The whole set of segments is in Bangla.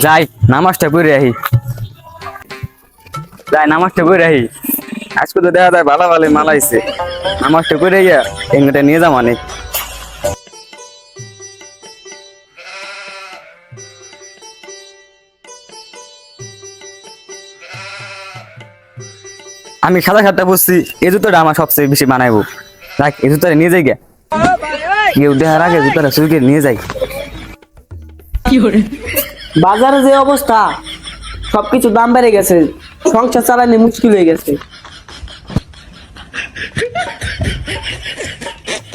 যাই নামাজটা পড়ে আহি আজকে তো দেখা যায় ভালো ভালো মালাইছে নামাজটা পড়ে গিয়া এঙ্গটা নিয়ে যা মানে আমি সাদা সাতটা বসছি এই জুতোটা আমার সবচেয়ে বেশি বানাইবো দেখ এই জুতোটা নিয়ে যাই গিয়া কেউ দেখার আগে জুতোটা চুরিকে নিয়ে যাই বাজারে যে অবস্থা সবকিছু দাম বেড়ে গেছে, সংসার চালানো মুশকিল হয়ে গেছে।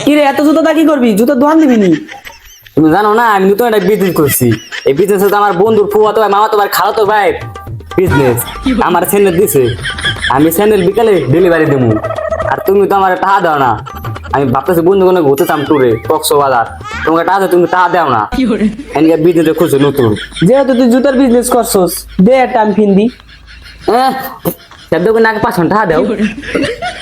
কিরে এত জুতোটা কি করবি? জুতোর দোকান দিবি নি? তুমি জানো না আমি নতুন একটা বিজনেস করছি। এই বিজনেসে তো আমার বন্ধুর ফুয়াতো ভাই মামাতো ভাই খালাতো ভাই বিজনেস আমার স্যান্ডেল দিছে। আমি স্যান্ডেল বিকালে ডেলিভারি দেবো আর তুমি তো আমার টাকা দাও না। আমি ভাবতেছি বন্ধু কোনো ঘুরতে চাম টুরে কক্সবাজার, তোমাকে টাকা দাও তুমি টাকা দাও না। এনকে বিজনেস খুঁজছো নতুন, যেহেতু তুই জুতোর বিজনেস করছস দে একটা আমি ফিন দি। দোকানে আগে 500 টাকা দাও।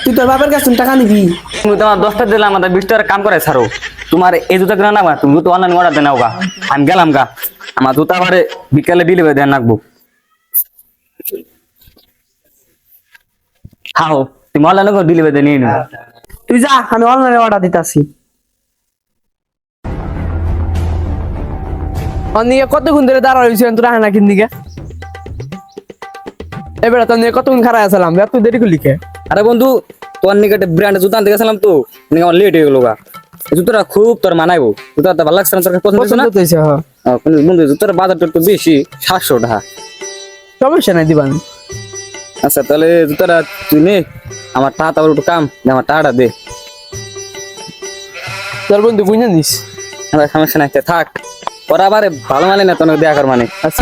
তুই তোর বাবার কাছে টাকা নিবি? তুমি তোমার 10টা দিলাম আমাদের 20 টাকার কাম করে ছাড়ো। তোমার এই জুতা কিনা না তুমি জুতো অনলাইন অর্ডার দেন গা। আমি গেলাম গা, আমার জুতা আবার বিকালে ডেলিভারি দেন রাখবো। হাও তুমি অনলাইনে ডেলিভারি দেন নিয়ে নিও। তুই যা, আমি অনলাইনে অর্ডার দিতাছি। অনিকে কতক্ষণ ধরে দাঁড়া রইছেন তোরা হানা কিন দিকে? এবারে তো নিয়ে কতক্ষণ খারাপ আছিলাম, তুই দেরি করলি কে? আরে বন্ধু তোর নিকটে ব্র্যান্ডের জুতা আনতে গেছিলাম তো আমার লেট হয়ে গেল গা। জুতোটা খুব তোর মানাইবো, জুতাটা ভালো লাগছে না তোর পছন্দ হয়েছে না? বন্ধু জুতোর বাজারটা একটু বেশি 700 টাকা। সমস্যা নাই দিবান। আচ্ছা তাহলে জুতাটা তুই নে, আমার টাকা তারপর একটু কাম আমার টাকাটা দে। তোর বন্ধু বুঝে নিস? আমার সমস্যা নাই থাক, ওরা আবার ভালো মানে না তোর দেখা কর মানে। আচ্ছা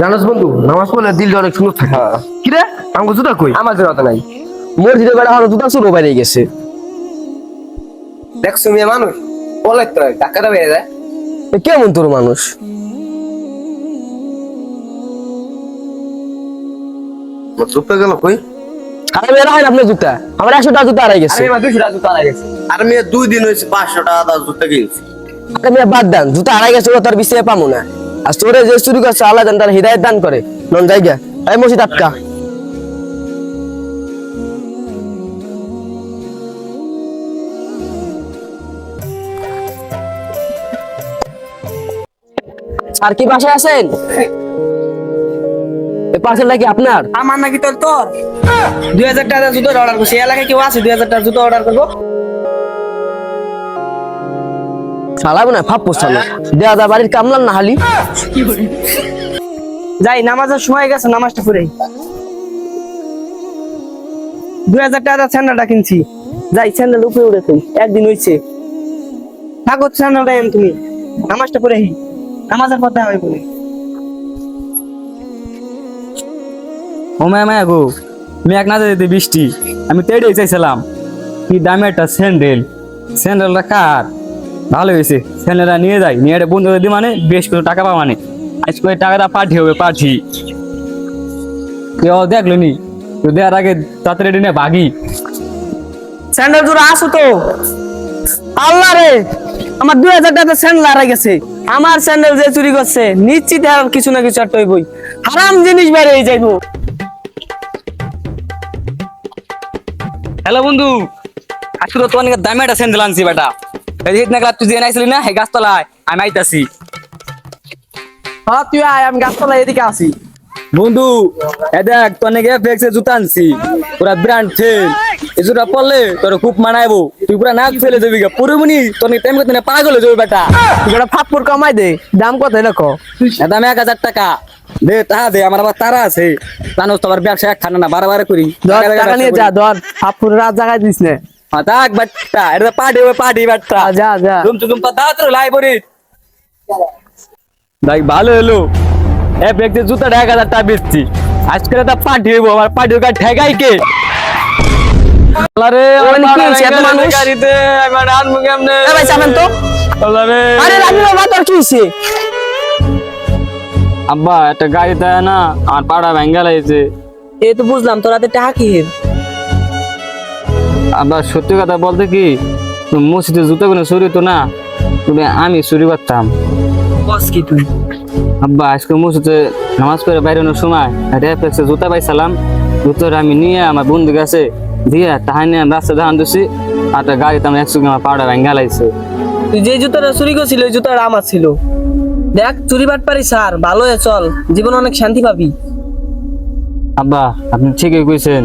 জানাস বন্ধু নামাজ পড়লে দিলটা অনেক সুন্দর থাকে। কিরে আমার জুতা কই? আমার জুতা নাই। মসজিদে বেড়া হলো জুতা শুরু বাইরে গেছে। দেখছো মেয়ে মানুষ বলে তো টাকাটা বেড়ে যায়। কেমন তোর মানুষ? জুতা গেল কই? আরে মেয়ে রাখেন আপনার জুতা, আমার 100 টাকা জুতা হারাই গেছে। 200 টাকা জুতা হারাই গেছে। আর মেয়ে 2 দিন হয়েছে 500 টাকা দাও জুতা কিনছি। আরে মেয়ে বাদ দেন, জুতা হারাই গেছে তার বিষয়ে পামু না। আর তোরে যে চুরি করছে আল্লাহ জান তার হৃদায়ত দান করে। নন জায়গা এই মসজিদ আটকা। আর কি বাসায় আছেন? এই পার্সেলটা কি আপনার? আমার নাকি তোর? 2000 টাকা জুতো অর্ডার করছি। এলাকায় কেউ আছে 2000 টাকা জুতো অর্ডার করবো? চালাবো না ফাপ পোস্টালো দেয়া দা বাড়ির কামলান না হালি। যাই নামাজের সময় গেছে, নামাজটা পড়ে 2000 টাকা স্যান্ডেলটা কিনছি। যাই স্যান্ডেল উপরে উঠেছে, একদিন হয়েছে থাকো স্যান্ডেলটা এনে তুমি নামাজটা পড়ে নামাজের পর দেখা হয় বলে। ও মায়া গো তুমি এক না যেতে বৃষ্টি আমি তো এটাই চাইছিলাম কি দামে একটা স্যান্ডেলটা কার ভালো হয়েছে। স্যান্ডেলটা নিয়ে যাই, নিয়ে বন্ধু দি মানে বেশ করে টাকা পাওয়া মানে আজকে টাকাটা পাঠি কেউ দেখলো নি কেউ দেওয়ার আগে তাড়াতাড়ি নিয়ে ভাগি। স্যান্ডেল জোড়া আসো তো। আল্লাহ রে আমার 2000 টাকা স্যান্ডেল হারাই গেছে। আমার স্যান্ডেল যে চুরি করছে নিশ্চিত আর কিছু না কিছু একটা হইবই, হারাম জিনিস বের হয়ে যাইবো। হ্যালো বন্ধু, আজকে তো তোমার দামে একটা স্যান্ডেল আনছি বেটা। তুই যে আইসলি না হে গাছতলায় আমি আইতাছি। হ্যাঁ তুই আয়, আমি গাছতলায় এদিকে আসি। বন্ধু এ দেখ তোর নাকি ফ্লেক্সের জুতা আনছি, পুরা ব্র্যান্ড ফেল। এই জুতা পরলে তোর খুব মানাইবো, তুই পুরা নাক ফেলে যাবি গা পুরো মনি তোর টাইম করতে না পাগল হয়ে যাবে বেটা। তুই একটা ফাপ্পর কমাই দে, দাম কত দেখো? দাম 1000 টাকা দে, টাকা দে আমার আবার তারা আছে জানো তো আমার ব্যবসা খানা না বারবার করি। টাকা নিয়ে যা, ধর ফাপ্পুর রাত জায়গায় দিস না। হ্যাঁ থাক বাট্টা, এটা পার্টি বাট্টা। যা যা তুমি দাও তো লাই পরি ভাই ভালো হলো। এ ব্যক্তি জুতা 1000 টাকা বেচছি, আজকে তা পার্টি হইব। আমার পার্টি কার্ড ঠেকাই কে? আরে গাড়িতে আমি আনবো কেমনে? ভাই চাবেন তো? আরে রাখি বাবা তোর কি হইছে? আব্বা একটা গাড়ি দেয় না আমার পাড়া ভেঙ্গা লাগছে। এই তো বুঝলাম তোর হাতে টাকা কি? আব্বা সত্যি কথা বলতে কি মসজিদে জুতা কোনো চুরি তো না, তুমি আমি চুরি করতাম। বস কি তুই? আব্বা আজকে মসজিদে নামাজ পড়ে বাইরানোর সময় রেফ্লেক্সে জুতা পাইছিলাম। জুতোটা আমি নিয়ে আমার বন্ধু কাছে দিয়ে তাহাই নিয়ে আমি রাস্তা ধান দিছি। আর একটা গাড়িতে আমার একশো আমার পাউডার ভেঙে লাইছে। তুই যে জুতাটা চুরি করছিল ওই জুতাটা আমার ছিল। দেখ চুরি বাটপারি স্যার, ভালো হয়ে চল, জীবনে অনেক শান্তি পাবি। আব্বা আপনি ঠিকই কইছেন।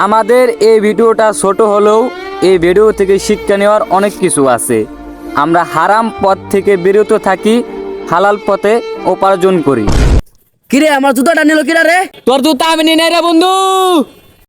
আমাদের এই ভিডিওটা ছোট হলেও এই ভিডিও থেকে শিক্ষা নেওয়ার অনেক কিছু আছে। আমরা হারাম পথ থেকে বিরত থাকি, হালাল পথে উপার্জন করি। কিরে আমার জুতাটা নিল কিরা রে? তোর জুতা আমি নিয়ে রে বন্ধু।